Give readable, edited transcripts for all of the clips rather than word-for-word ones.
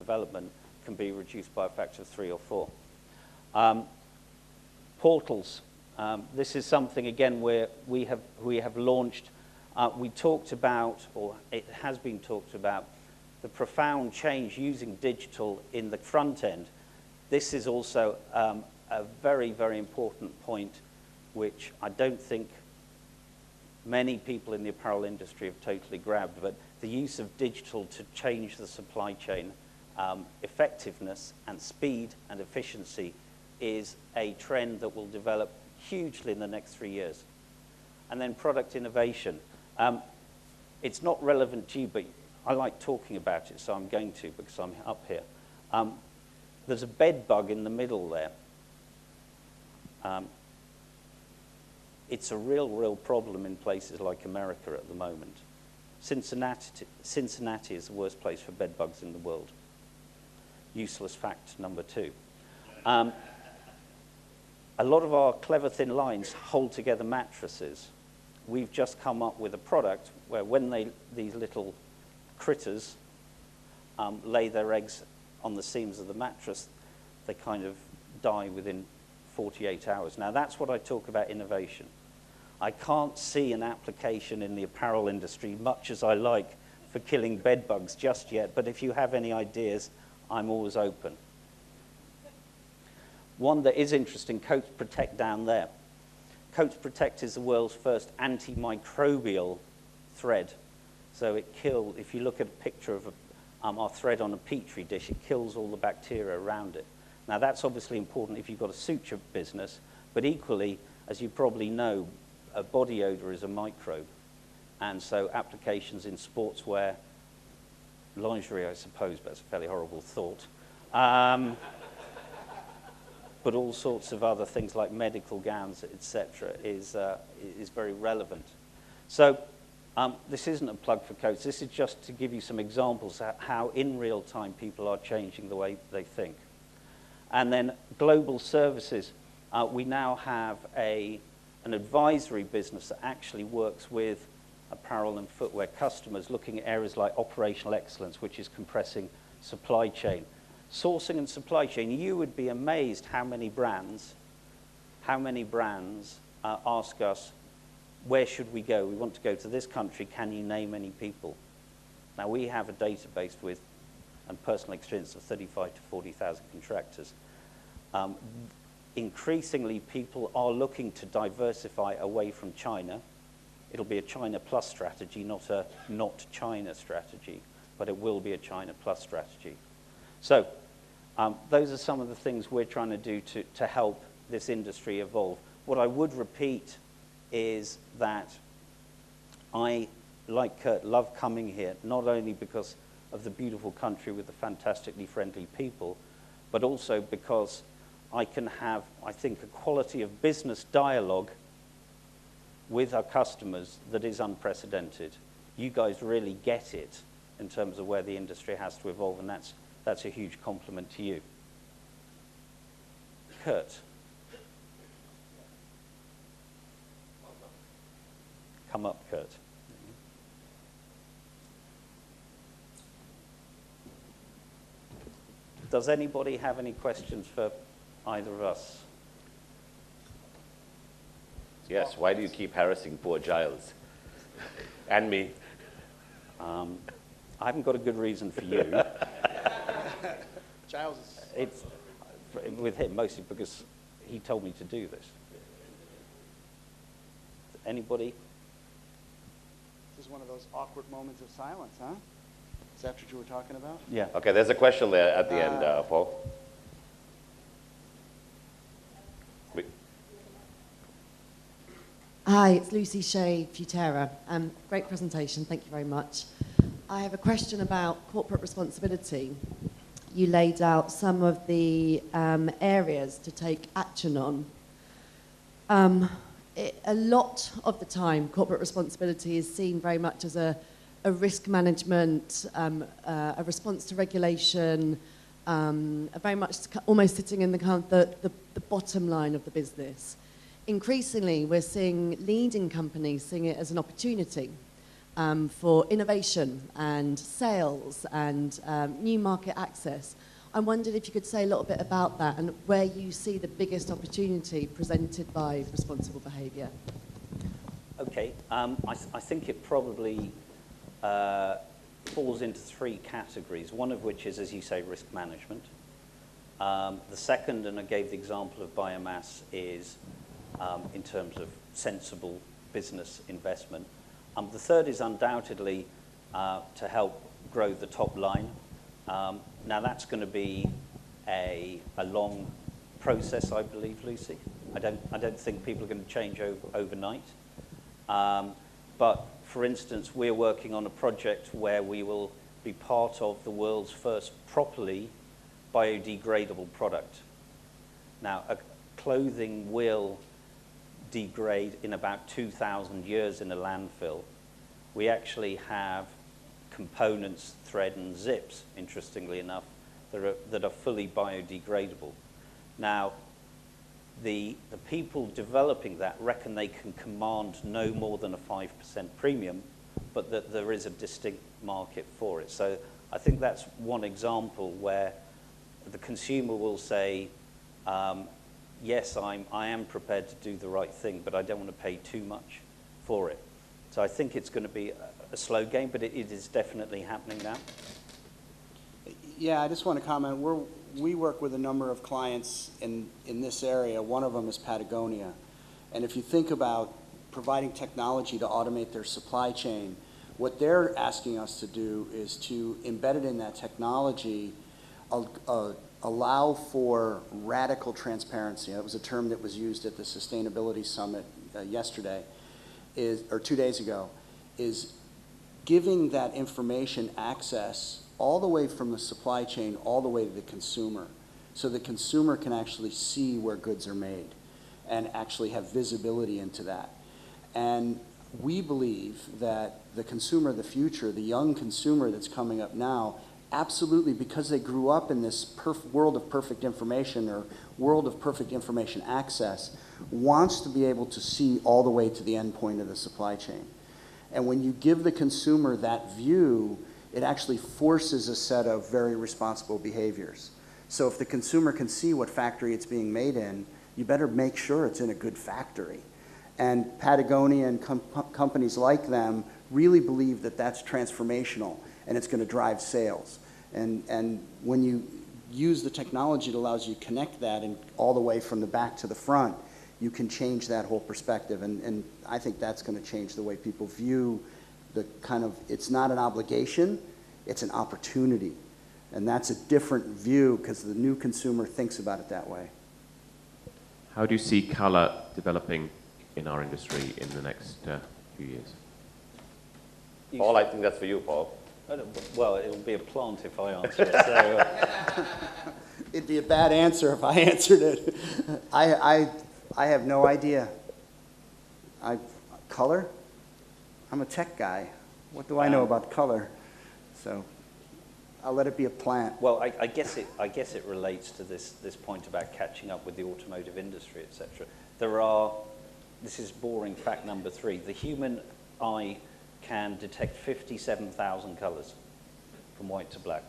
development can be reduced by a factor of 3 or 4. Portals. This is something, again, where we have launched. We talked about, or it has been talked about, the profound change using digital in the front end. This is also a very, very important point, which I don't think many people in the apparel industry have totally grabbed, but the use of digital to change the supply chain effectiveness and speed and efficiency is a trend that will develop hugely in the next 3 years. And then product innovation. It's not relevant to you, but I like talking about it, so I'm going to because I'm up here. There's a bed bug in the middle there. It's a real problem in places like America at the moment. Cincinnati is the worst place for bed bugs in the world. Useless fact number 2. A lot of our clever thin lines hold together mattresses. We've just come up with a product where when these little critters lay their eggs on the seams of the mattress, they kind of die within 48 hours. Now, that's what I talk about innovation. I can't see an application in the apparel industry, much as I like, for killing bed bugs just yet, but if you have any ideas, I'm always open. One that is interesting, Coats Protect down there. Coats Protect is the world's first antimicrobial thread. So it kills, if you look at a picture of our thread on a petri dish, it kills all the bacteria around it. Now, that's obviously important if you've got a suture business, but equally, as you probably know, a body odor is a microbe. And so applications in sportswear, lingerie, I suppose, but that's a fairly horrible thought. But all sorts of other things like medical gowns, etc., is very relevant. So this isn't a plug for Coats. This is just to give you some examples of how in real time people are changing the way they think. And then global services. We now have an advisory business that actually works with apparel and footwear customers, looking at areas like operational excellence, which is compressing supply chain. Sourcing and supply chain, you would be amazed how many brands ask us, where should we go? We want to go to this country, can you name any people? Now, we have a database with, and personal experience of 35 to 40,000 contractors. Increasingly, people are looking to diversify away from China. It'll be a China plus strategy, not a not China strategy, but it will be a China plus strategy. So those are some of the things we're trying to do to help this industry evolve. What I would repeat is that I, like Kurt, love coming here, not only because of the beautiful country with the fantastically friendly people, but also because I can have, I think, a quality of business dialogue with our customers that is unprecedented. You guys really get it in terms of where the industry has to evolve, and that's a huge compliment to you. Kurt. Come up, Kurt. Does anybody have any questions for either of us? Yes, why do you keep harassing poor Giles? And me. I haven't got a good reason for you. Giles It's with him mostly because he told me to do this. Anybody? This is one of those awkward moments of silence, huh? Is that what you were talking about? Yeah. Okay, there's a question there at the end, Paul. Hi, it's Lucy Shea, Futera. Great presentation, thank you very much. I have a question about corporate responsibility. You laid out some of the areas to take action on. A lot of the time, corporate responsibility is seen very much as a risk management, a response to regulation, very much almost sitting in the bottom line of the business. Increasingly, we're seeing leading companies seeing it as an opportunity. for innovation and sales and new market access. I wondered if you could say a little bit about that and where you see the biggest opportunity presented by responsible behaviour. Okay, I think it probably falls into three categories, one of which is, as you say, risk management. The second, and I gave the example of biomass, is in terms of sensible business investment. The third is undoubtedly to help grow the top line. Now that's going to be a long process, I believe, Lucy. I don't think people are going to change overnight. But for instance, we're working on a project where we will be part of the world's first properly biodegradable product. Now, clothing will degrade in about 2,000 years in a landfill. We actually have components, thread and zips, interestingly enough, that are fully biodegradable. Now, the people developing that reckon they can command no more than a 5% premium, but that there is a distinct market for it. So I think that's one example where the consumer will say, yes, I am prepared to do the right thing, but I don't want to pay too much for it. So I think it's going to be a slow game, but it is definitely happening now. Yeah, I just want to comment. We work with a number of clients in this area. One of them is Patagonia. And if you think about providing technology to automate their supply chain, what they're asking us to do is to embed it in that technology, allow for radical transparency. That was a term that was used at the Sustainability Summit yesterday, or 2 days ago, is giving that information access all the way from the supply chain all the way to the consumer, so the consumer can actually see where goods are made and actually have visibility into that. And we believe that the consumer of the future, the young consumer that's coming up now, absolutely, because they grew up in this world of perfect information or world of perfect information access, wants to be able to see all the way to the end point of the supply chain. And when you give the consumer that view, it actually forces a set of very responsible behaviors. So if the consumer can see what factory it's being made in, you better make sure it's in a good factory. And Patagonia and companies like them really believe that that's transformational and it's going to drive sales. And when you use the technology that allows you to connect that and all the way from the back to the front, you can change that whole perspective. And I think that's going to change the way people view the kind of, it's not an obligation, it's an opportunity. And that's a different view because the new consumer thinks about it that way. How do you see color developing in our industry in the next few years? Paul, I think that's for you, Paul. Well, it'll be a plant if I answer it. So, It'd be a bad answer if I answered it. I have no idea. Color? I'm a tech guy. What do I know about color? So I'll let it be a plant. well, I guess it relates to this point about catching up with the automotive industry, etc. This is boring fact number 3. The human eye can detect 57,000 colors from white to black.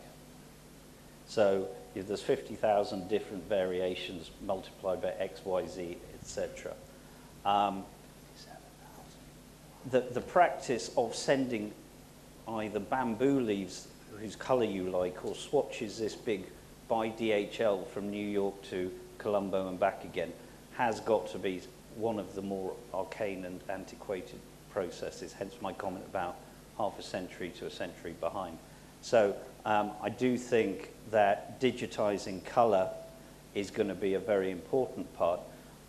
So if there's 50,000 different variations multiplied by X, Y, Z, etc. The practice of sending either bamboo leaves, whose color you like, or swatches this big by DHL from New York to Colombo and back again, has got to be one of the more arcane and antiquated processes, hence my comment about half a century to a century behind. So I do think that digitizing color is going to be a very important part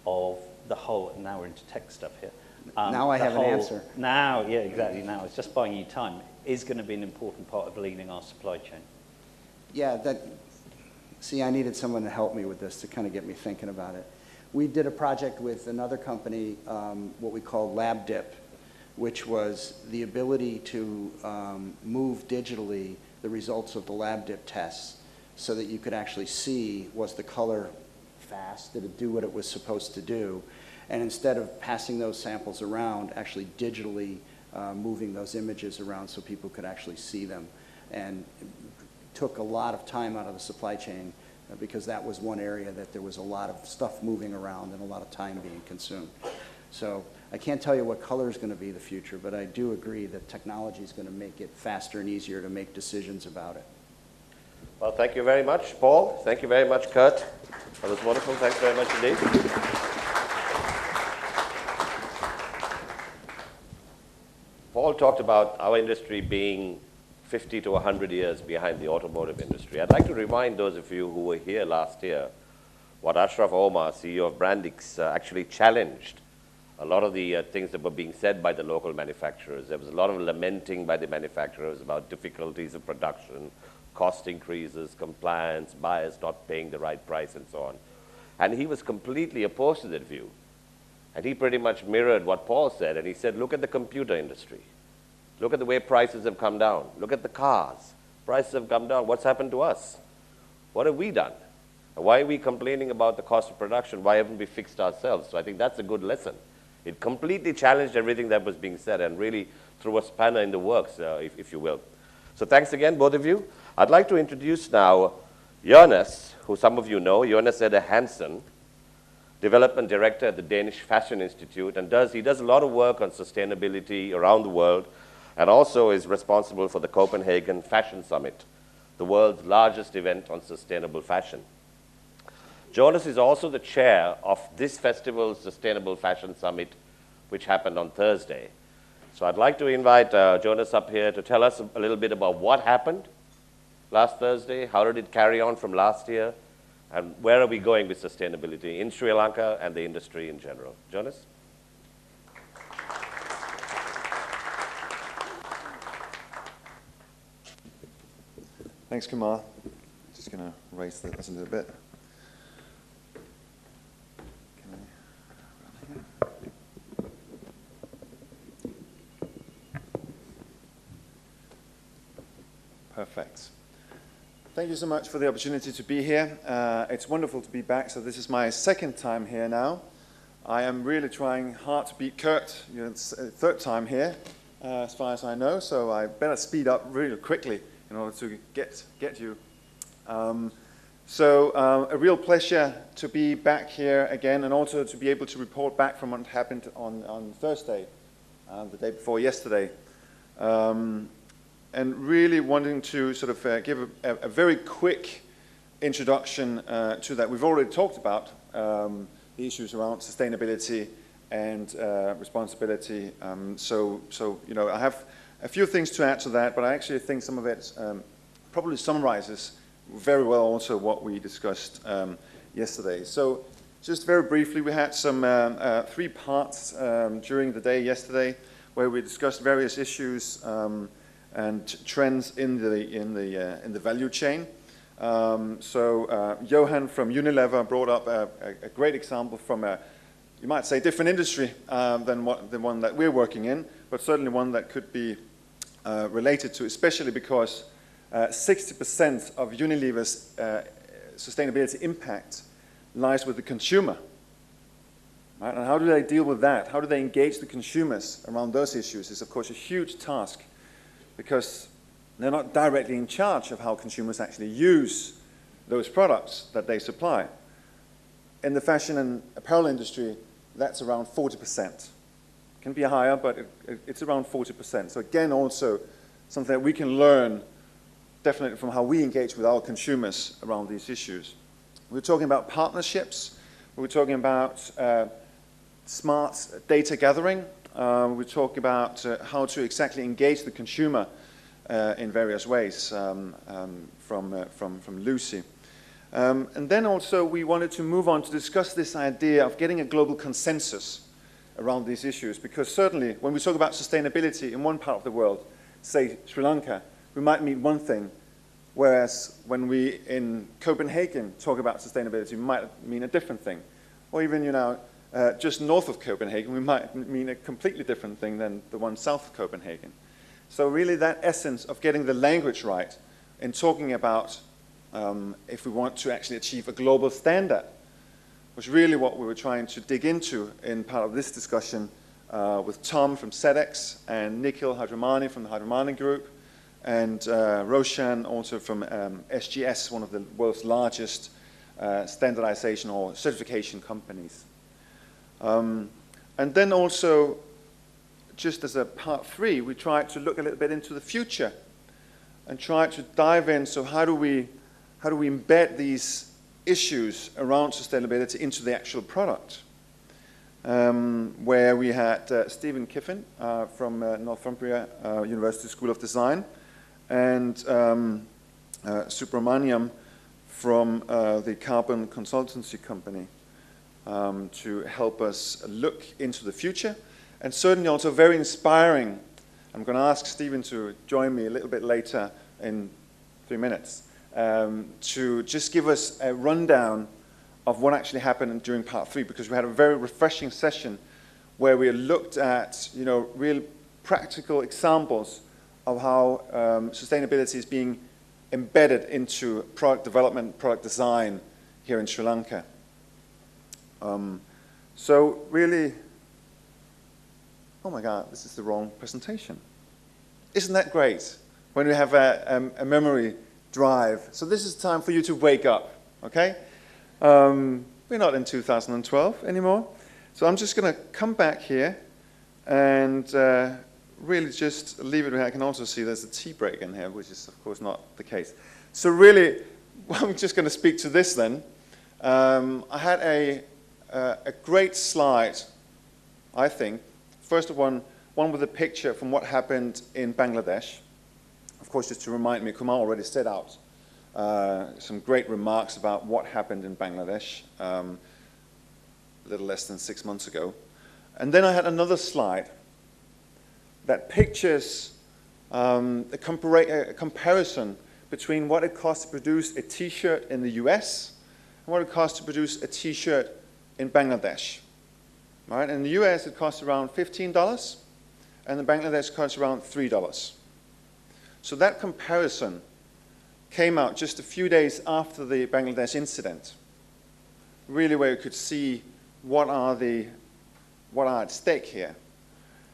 of the whole, now we're into tech stuff here. Now I have an answer. Now, yeah, exactly, now it's just buying you time, is going to be an important part of leaning our supply chain. Yeah, see, I needed someone to help me with this to kind of get me thinking about it. We did a project with another company, what we call Lab Dip, which was the ability to move digitally the results of the Lab Dip tests so that you could actually see, was the color fast, did it do what it was supposed to do, and instead of passing those samples around, actually digitally moving those images around so people could actually see them. And it took a lot of time out of the supply chain because that was one area that there was a lot of stuff moving around and a lot of time being consumed. So I can't tell you what color is going to be the future, but I do agree that technology is going to make it faster and easier to make decisions about it. Well, thank you very much, Paul. Thank you very much, Kurt. That was wonderful. Thanks very much indeed. Paul talked about our industry being 50 to 100 years behind the automotive industry. I'd like to remind those of you who were here last year what Ashraf Omar, CEO of Brandix, actually challenged a lot of the things that were being said by the local manufacturers. There was a lot of lamenting by the manufacturers about difficulties of production, cost increases, compliance, buyers not paying the right price, and so on. And he was completely opposed to that view. And he pretty much mirrored what Paul said, and he said, look at the computer industry. Look at the way prices have come down. Look at the cars. Prices have come down. What's happened to us? What have we done? Why are we complaining about the cost of production? Why haven't we fixed ourselves? So I think that's a good lesson. It completely challenged everything that was being said and really threw a spanner in the works, if you will. So thanks again, both of you. I'd like to introduce now Jonas, who some of you know. Jonas Eder Hansen, Development Director at the Danish Fashion Institute, and he does a lot of work on sustainability around the world, and also is responsible for the Copenhagen Fashion Summit, the world's largest event on sustainable fashion. Jonas is also the chair of this festival's Sustainable Fashion Summit, which happened on Thursday. So I'd like to invite Jonas up here to tell us a little bit about what happened last Thursday, how did it carry on from last year, and where are we going with sustainability in Sri Lanka and the industry in general. Jonas? Thanks, Kumar. Just going to raise this a little bit. Perfect. Thank you so much for the opportunity to be here. It's wonderful to be back. So this is my second time here now. I am really trying hard to beat Kurt. It's third time here, as far as I know. So I better speed up really quickly in order to get you. A real pleasure to be back here again, and also to be able to report back from what happened on Thursday, the day before yesterday. And really wanting to sort of give a very quick introduction to that. We've already talked about the issues around sustainability and responsibility. So you know, I have a few things to add to that, but I actually think some of it probably summarizes very well also what we discussed yesterday. So just very briefly, we had some 3 parts during the day yesterday where we discussed various issues and trends in the value chain. Johan from Unilever brought up a great example from you might say, different industry than the one that we're working in, but certainly one that could be related to, especially because 60% of Unilever's sustainability impact lies with the consumer. Right? And how do they deal with that? How do they engage the consumers around those issues is, of course, a huge task, because they're not directly in charge of how consumers actually use those products that they supply. In the fashion and apparel industry, that's around 40%. It can be higher, but it's around 40%. So again, also something that we can learn definitely from how we engage with our consumers around these issues. We're talking about partnerships. We're talking about smart data gathering. We're talking about how to exactly engage the consumer in various ways from Lucy. And then also we wanted to move on to discuss this idea of getting a global consensus around these issues, because certainly when we talk about sustainability in one part of the world, say Sri Lanka, we might mean one thing, whereas when we in Copenhagen talk about sustainability, we might mean a different thing. Or even, you know, just north of Copenhagen, we might mean a completely different thing than the one south of Copenhagen. So really that essence of getting the language right in talking about if we want to actually achieve a global standard was really what we were trying to dig into in part of this discussion with Tom from SEDEX and Nikhil Hydramani from the Hydramani Group, and Roshan also from SGS, one of the world's largest standardization or certification companies. And then also, just as a part 3, we tried to look a little bit into the future and try to dive in. So how do we embed these issues around sustainability into the actual product? Where we had Stephen Kiffin from Northumbria University School of Design and Subramaniam from the Carbon Consultancy Company to help us look into the future, and certainly also very inspiring. I'm going to ask Stephen to join me a little bit later in 3 minutes to just give us a rundown of what actually happened during part 3, because we had a very refreshing session where we looked at, real practical examples of how sustainability is being embedded into product development, product design here in Sri Lanka. So really, oh my God, this is the wrong presentation. Isn't that great when we have a memory drive? So this is time for you to wake up, okay? We're not in 2012 anymore. So I'm just going to come back here and really just leave it. I can also see there's a tea break in here, which is, of course, not the case. So really, I'm just going to speak to this then. I had a great slide, I think. First of one with a picture from what happened in Bangladesh. Of course, just to remind me, Kumar already set out some great remarks about what happened in Bangladesh a little less than 6 months ago. And then I had another slide that pictures a comparison between what it costs to produce a T-shirt in the US and what it costs to produce a T-shirt in Bangladesh. Right? In the US, it costs around $15, and in Bangladesh, it costs around $3. So that comparison came out just a few days after the Bangladesh incident, really where you could see what are at stake here.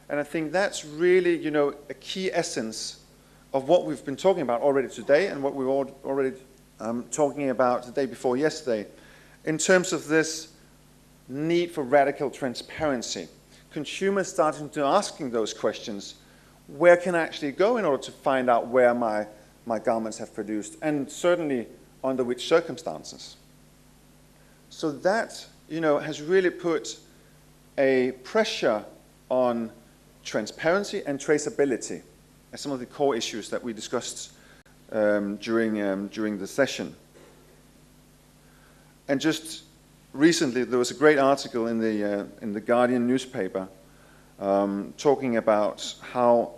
And I think that's really, a key essence of what we've been talking about already today and what we were already talking about the day before yesterday in terms of this need for radical transparency. Consumers starting to asking those questions, where can I actually go in order to find out where my garments have produced, and certainly under which circumstances. So that, has really put a pressure on transparency and traceability as some of the core issues that we discussed during the session. And just recently, there was a great article in the Guardian newspaper talking about how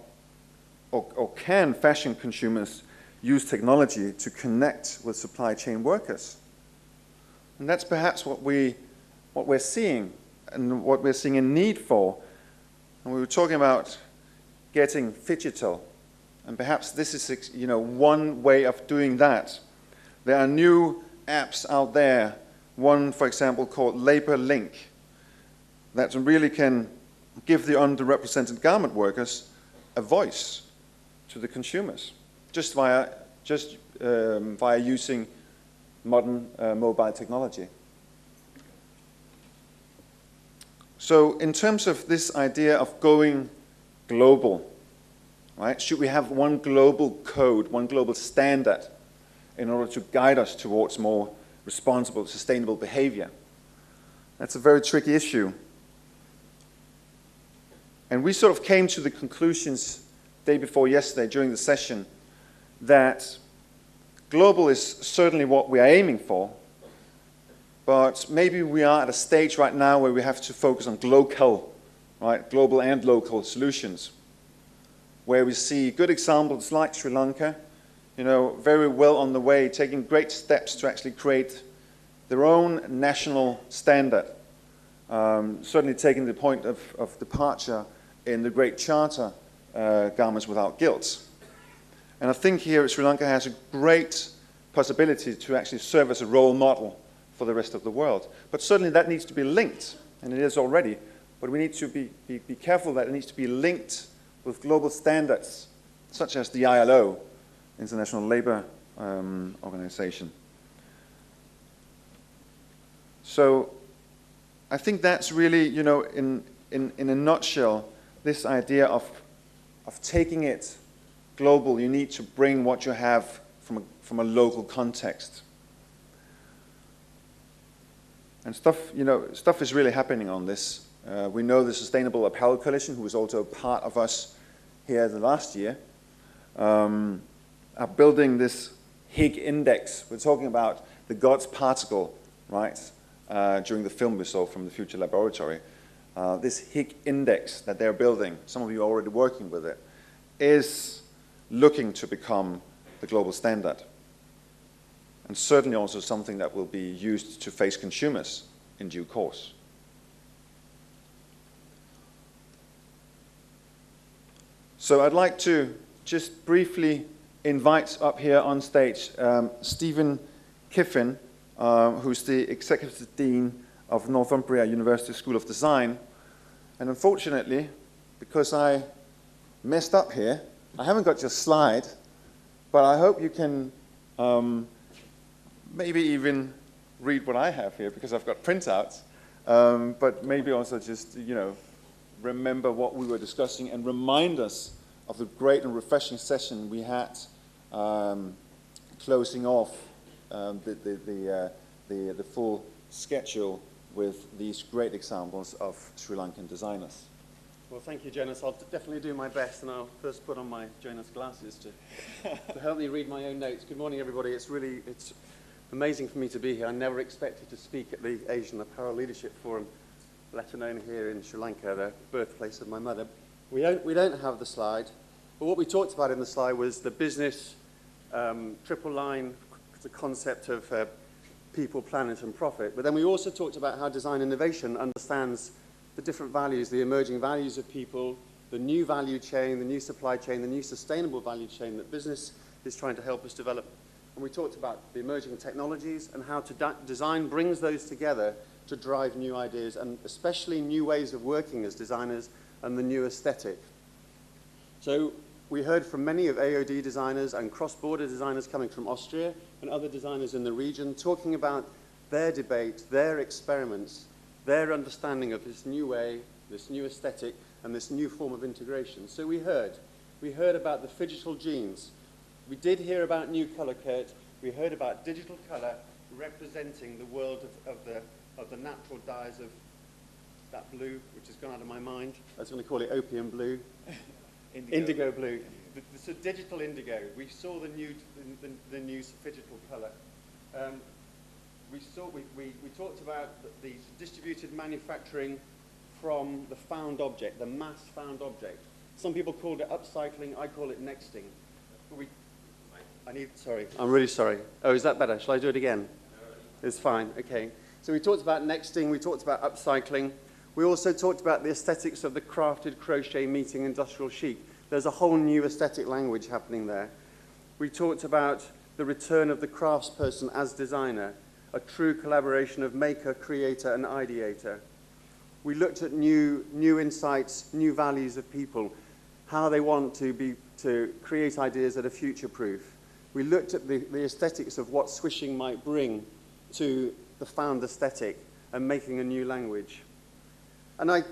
or can fashion consumers use technology to connect with supply chain workers. And that's perhaps what we're seeing and what we're seeing a need for. And we were talking about getting phygital, and perhaps this is one way of doing that. There are new apps out there. One, for example, called Labor Link, that really can give the underrepresented garment workers a voice to the consumers, just via using modern mobile technology. So in terms of this idea of going global, right? Should we have one global code, one global standard in order to guide us towards more responsible, sustainable behavior? That's a very tricky issue. And we sort of came to the conclusions day before yesterday during the session that global is certainly what we are aiming for, but maybe we are at a stage right now where we have to focus on local, right? Global and local solutions, where we see good examples like Sri Lanka, very well on the way, taking great steps to actually create their own national standard, certainly taking the point of departure in the Great Charter, Garments Without Guilt. And I think here Sri Lanka has a great possibility to actually serve as a role model for the rest of the world. But certainly that needs to be linked, and it is already, but we need to be careful that it needs to be linked with global standards, such as the ILO, International Labour Organization. So I think that's really, you know, in a nutshell, this idea of taking it global. You need to bring what you have from a local context. And stuff is really happening on this. We know the Sustainable Apparel Coalition, who was also part of us here the last year, are building this Higg index. We're talking about the God's particle, right? During the film we saw from the Future Laboratory. This Higg index that they're building, some of you are already working with it, is looking to become the global standard. And certainly also something that will be used to face consumers in due course. So I'd like to just briefly invite up here on stage Stephen Kiffin, who's the Executive Dean of Northumbria University School of Design. And unfortunately, because I messed up here, I haven't got your slide, but I hope you can maybe even read what I have here, because I've got printouts, but maybe also just, you know, remember what we were discussing and remind us of the great and refreshing session we had closing off the full schedule with these great examples of Sri Lankan designers. Well, thank you, Jonas. I'll definitely do my best, and I'll first put on my Jonas glasses to help me read my own notes. Good morning, everybody. It's amazing for me to be here. I never expected to speak at the Asian Apparel Leadership Forum, let alone here in Sri Lanka, the birthplace of my mother. We don't have the slide, but what we talked about in the slide was the business triple line, the concept of people, planet, and profit. But then we also talked about how design innovation understands the different values, the emerging values of people, the new value chain, the new supply chain, the new sustainable value chain that business is trying to help us develop. And we talked about the emerging technologies and how design brings those together to drive new ideas, and especially new ways of working as designers and the new aesthetic. So we heard from many of AOD designers and cross-border designers coming from Austria and other designers in the region talking about their debate, their experiments, their understanding of this new way, this new aesthetic, and this new form of integration. So we heard about the phygital genes. We did hear about new color, Kurt. We heard about digital color representing the world of the natural dyes of that blue, which has gone out of my mind. I was going to call it opium blue. Indigo blue. So digital indigo. We saw the new phygital color. We talked about the distributed manufacturing from the found object, the mass found object. Some people called it upcycling. I call it nexting. I'm really sorry. Oh, is that better? Shall I do it again? It's fine. Okay. So we talked about nexting. We talked about upcycling. We also talked about the aesthetics of the crafted crochet meeting industrial chic. There's a whole new aesthetic language happening there. We talked about the return of the craftsperson as designer, a true collaboration of maker, creator, and ideator. We looked at new insights, new values of people, how they want to create ideas that are future-proof. We looked at the aesthetics of what swishing might bring to the found aesthetic and making a new language. And I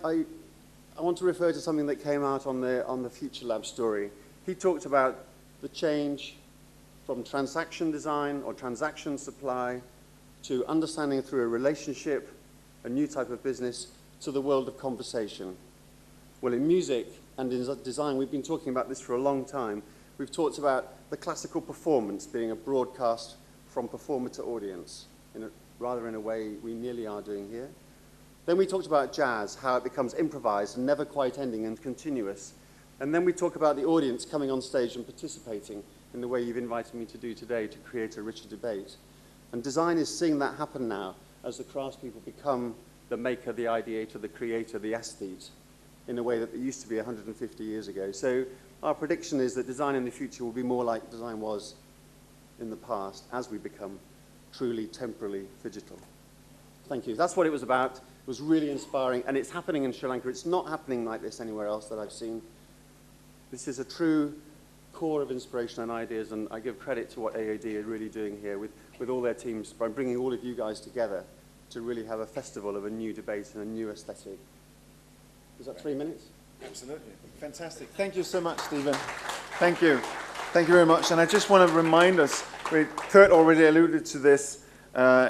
want to refer to something that came out on the Future Lab story. He talked about the change from transaction design or transaction supply to understanding through a relationship, a new type of business, to the world of conversation. Well, in music and in design, we've been talking about this for a long time. We've talked about the classical performance being a broadcast from performer to audience, rather in a way we nearly are doing here. Then we talked about jazz, how it becomes improvised and never quite ending and continuous. And then we talk about the audience coming on stage and participating in the way you've invited me to do today to create a richer debate. And design is seeing that happen now as the craftspeople become the maker, the ideator, the creator, the aesthete, in a way that it used to be 150 years ago. So our prediction is that design in the future will be more like design was in the past as we become truly temporally digital. Thank you. That's what it was about. It was really inspiring, and it's happening in Sri Lanka. It's not happening like this anywhere else that I've seen. This is a true core of inspiration and ideas, and I give credit to what AAD are really doing here with all their teams by bringing all of you guys together to really have a festival of a new debate and a new aesthetic. Was that 3 minutes? Absolutely. Fantastic. Thank you so much, Stephen. Thank you. Thank you very much. And I just want to remind us, Kurt already alluded to this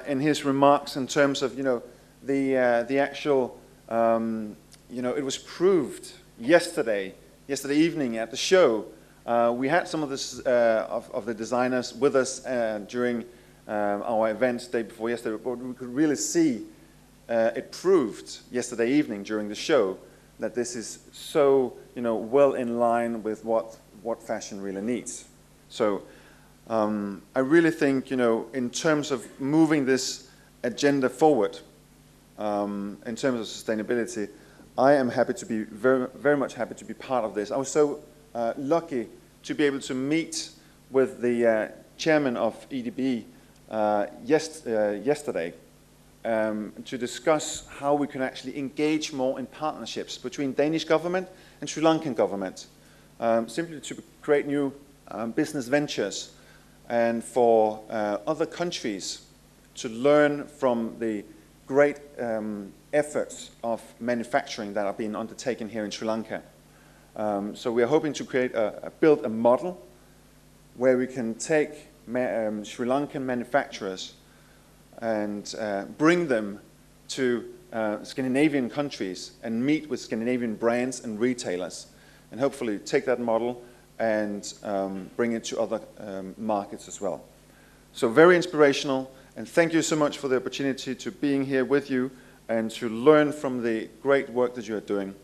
in his remarks in terms of, the actual, it was proved yesterday evening at the show. We had some of the designers with us during our event day before yesterday, but we could really see it proved yesterday evening during the show that this is so, well in line with what fashion really needs. So I really think, in terms of moving this agenda forward, in terms of sustainability, I am happy to be very, very much happy to be part of this. I was so lucky to be able to meet with the chairman of EDB yesterday to discuss how we can actually engage more in partnerships between Danish government and Sri Lankan government, simply to create new business ventures and for other countries to learn from the great efforts of manufacturing that are being undertaken here in Sri Lanka. So we are hoping to build a model where we can take Sri Lankan manufacturers and bring them to Scandinavian countries and meet with Scandinavian brands and retailers, and hopefully take that model and bring it to other markets as well. So very inspirational, and thank you so much for the opportunity to being here with you and to learn from the great work that you are doing.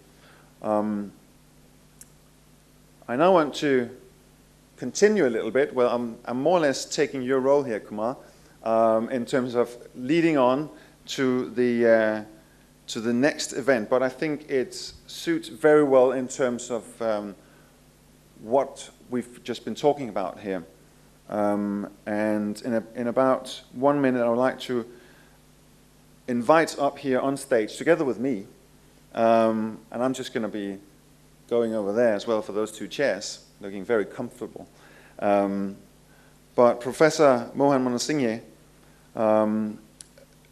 I now want to continue a little bit. Well, I'm more or less taking your role here, Kumar, in terms of leading on to the next event. But I think it suits very well in terms of what we've just been talking about here. And in about 1 minute, I would like to invite up here on stage together with me, and I'm just going to be going over there as well for those two chairs, looking very comfortable. But Professor Mohan Munasinghe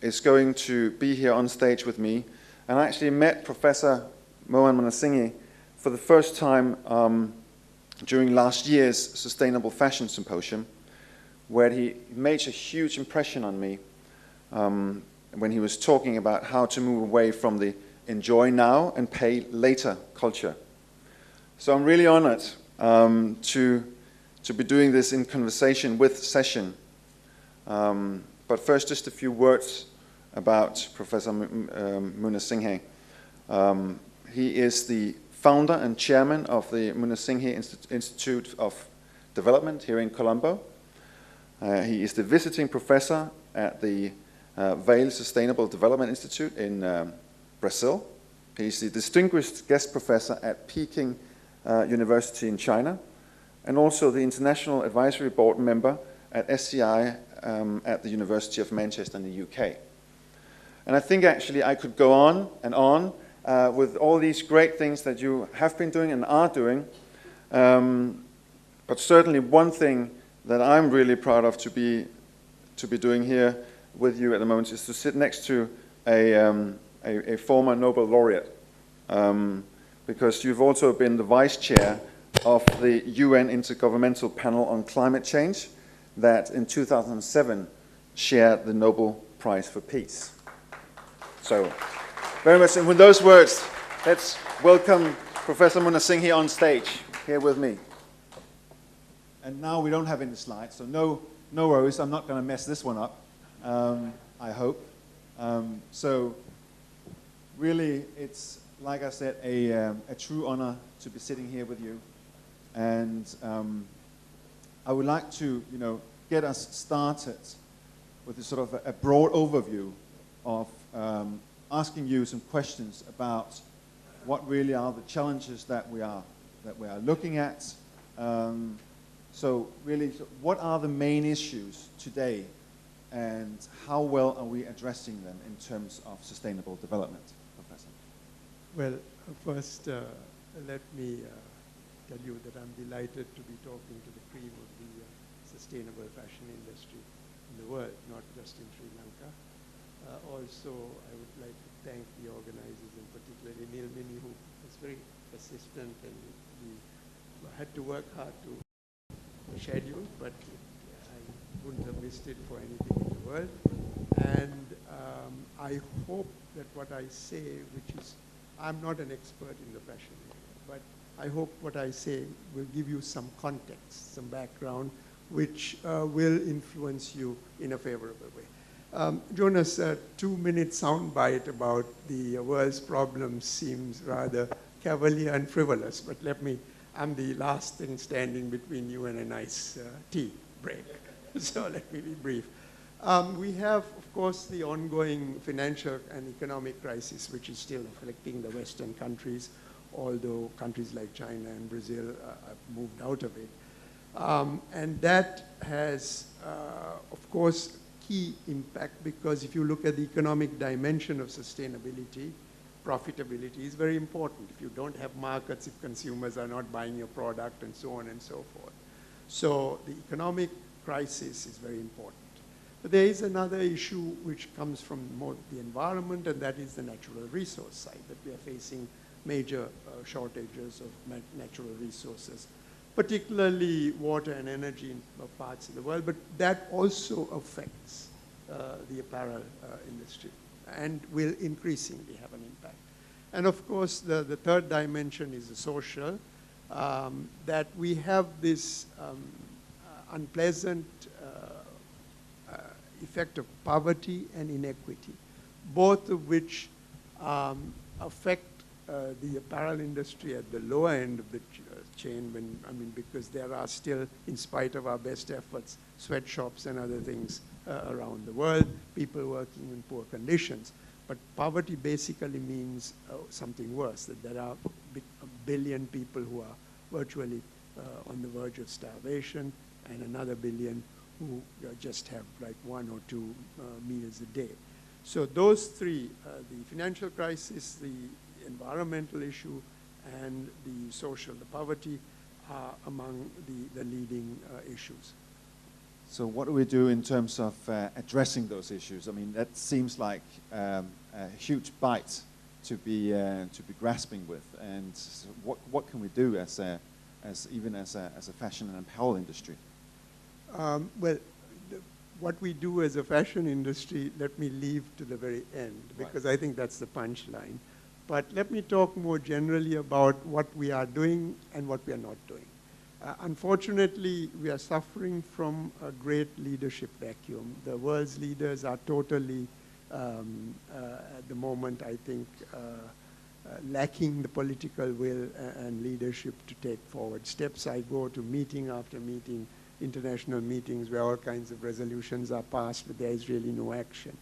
is going to be here on stage with me. And I actually met Professor Mohan Munasinghe for the first time during last year's Sustainable Fashion Symposium, where he made a huge impression on me when he was talking about how to move away from the enjoy now and pay later culture. So I'm really honored to be doing this in conversation with Session. But first, just a few words about Professor Munasinghe. He is the founder and chairman of the Munasinghe Institute of Development here in Colombo. He is the visiting professor at the Vail Sustainable Development Institute in Brazil. He's the distinguished guest professor at Peking University in China, and also the International Advisory Board member at SCI at the University of Manchester in the UK. And I think actually I could go on and on with all these great things that you have been doing and are doing, but certainly one thing that I'm really proud of to be doing here with you at the moment is to sit next to a former Nobel laureate, because you've also been the vice chair of the UN Intergovernmental Panel on Climate Change that in 2007 shared the Nobel Prize for Peace. So very much, and with those words, let's welcome Professor Munasinghe on stage here with me. And now we don't have any slides, so no worries, I'm not going to mess this one up, I hope. So really, it's, like I said, a true honor to be sitting here with you. And I would like to, get us started with a sort of a broad overview of asking you some questions about what really are the challenges that we are looking at. So really, what are the main issues today and how well are we addressing them in terms of sustainable development, Professor? Well, first, let me tell you that I'm delighted to be talking to the cream of the sustainable fashion industry in the world, not just in Sri Lanka. Also, I would like to thank the organizers, and particularly Neil Mini, who was very persistent, and we had to work hard to schedule, but I wouldn't have missed it for anything in the world. And I hope that what I say, which is, I'm not an expert in the fashion area, but I hope what I say will give you some context, some background, which will influence you in a favorable way. Jonas, a 2-minute soundbite about the world's problems seems rather cavalier and frivolous, but I'm the last thing standing between you and a nice tea break, so let me be brief. We have, of course, the ongoing financial and economic crisis, which is still afflicting the Western countries, although countries like China and Brazil have moved out of it. And that has, of course, key impact, because if you look at the economic dimension of sustainability, profitability is very important. If you don't have markets, if consumers are not buying your product, and so on and so forth. So the economic crisis is very important. But there is another issue which comes from more the environment, and that is the natural resource side, that we are facing major shortages of natural resources, particularly water and energy in parts of the world, but that also affects the apparel industry and will increasingly have an impact. And of course, the third dimension is the social, that we have this unpleasant effect of poverty and inequity, both of which affect the apparel industry at the lower end of the chain, because there are still, in spite of our best efforts, sweatshops and other things around the world, people working in poor conditions. But poverty basically means something worse, that there are a billion people who are virtually on the verge of starvation, and another billion who just have like 1 or 2 meals a day. So those three, the financial crisis, the environmental issue, and the social, the poverty, are among the leading issues. So what do we do in terms of addressing those issues? I mean, that seems like a huge bite to be grasping with. And so what can we do as a fashion and apparel industry? Well, what we do as a fashion industry, let me leave to the very end, because I think that's the punchline. But let me talk more generally about what we are doing and what we are not doing. Unfortunately, we are suffering from a great leadership vacuum. The world's leaders are totally, at the moment, I think, lacking the political will and leadership to take forward steps. I go to meeting after meeting, international meetings where all kinds of resolutions are passed, but there is really no action.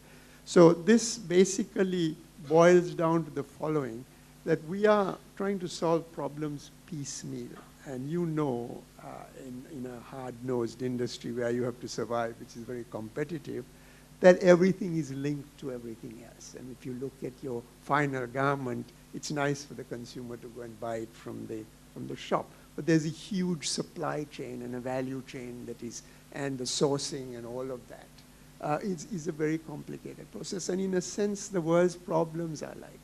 So this basically boils down to the following, that we are trying to solve problems piecemeal. And you know, in a hard-nosed industry where you have to survive, which is very competitive, that everything is linked to everything else. And if you look at your final garment, it's nice for the consumer to go and buy it from the shop. But there's a huge supply chain and a value chain that is, and the sourcing and all of that is a very complicated process. And in a sense, the world's problems are like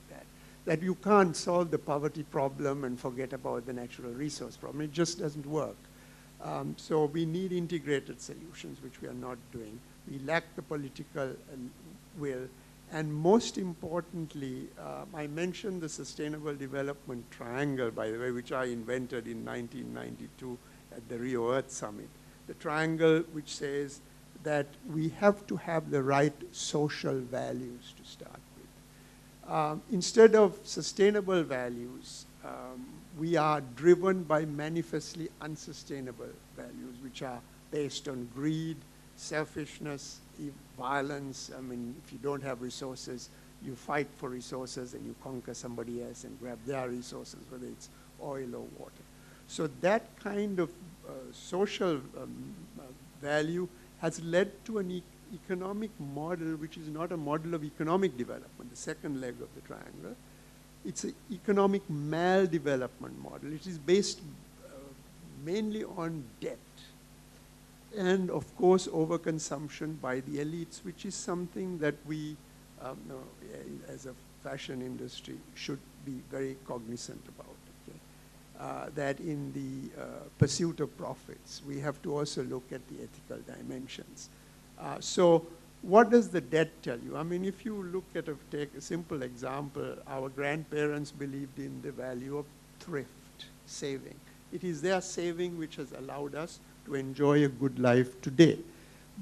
that you can't solve the poverty problem and forget about the natural resource problem. It just doesn't work. So we need integrated solutions, which we are not doing. We lack the political will. And most importantly, I mentioned the Sustainable Development Triangle, by the way, which I invented in 1992 at the Rio Earth Summit. The triangle which says that we have to have the right social values to start with. Instead of sustainable values, we are driven by manifestly unsustainable values, which are based on greed, selfishness, violence. I mean, if you don't have resources, you fight for resources and you conquer somebody else and grab their resources, whether it's oil or water. So that kind of social value has led to an economic model which is not a model of economic development, the second leg of the triangle. It's an economic maldevelopment model. It is based mainly on debt and, of course, overconsumption by the elites, which is something that we, as a fashion industry, should be very cognizant about. That in the pursuit of profits, we have to also look at the ethical dimensions. So what does the debt tell you? I mean, if you look at, take a simple example, our grandparents believed in the value of thrift, saving. It is their saving which has allowed us to enjoy a good life today.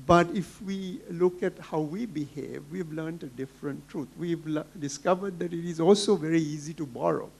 But if we look at how we behave, we've learned a different truth. We've discovered that it is also very easy to borrow.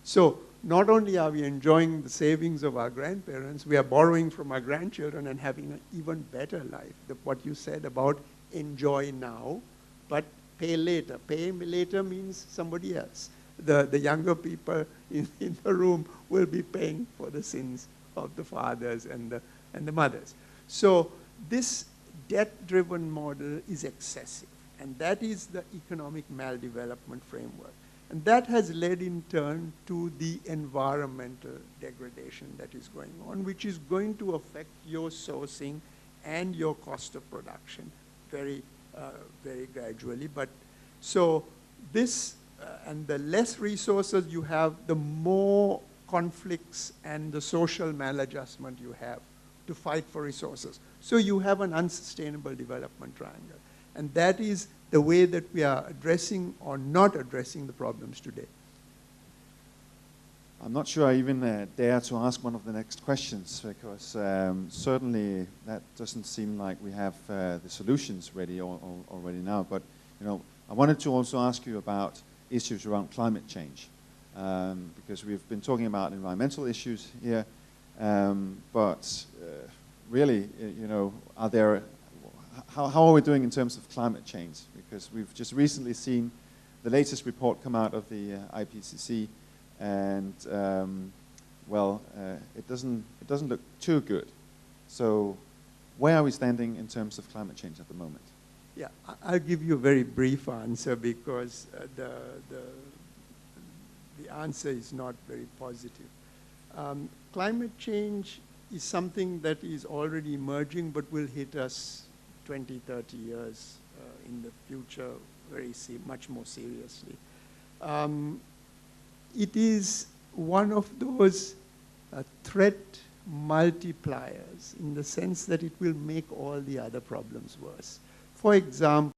So not only are we enjoying the savings of our grandparents, we are borrowing from our grandchildren and having an even better life. What you said about enjoy now, but pay later. Pay later means somebody else. The younger people in the room will be paying for the sins of the fathers and the mothers. So this debt-driven model is excessive, and that is the economic maldevelopment framework. And that has led in turn to the environmental degradation that is going on, which is going to affect your sourcing and your cost of production very, very gradually. But so this, and the less resources you have, the more conflicts and the social maladjustment you have to fight for resources. So you have an unsustainable development triangle. And that is the way that we are addressing or not addressing the problems today. I'm not sure I even dare to ask one of the next questions, because certainly that doesn't seem like we have the solutions ready already now. But I wanted to also ask you about issues around climate change, because we've been talking about environmental issues here, but really, are there? How are we doing in terms of climate change? Because we've just recently seen the latest report come out of the IPCC, and it doesn't look too good. So, where are we standing in terms of climate change at the moment? Yeah, I'll give you a very brief answer, because the answer is not very positive. Climate change is something that is already emerging, but will hit us 20, 30 years in the future much more seriously. It is one of those threat multipliers, in the sense that it will make all the other problems worse. For example,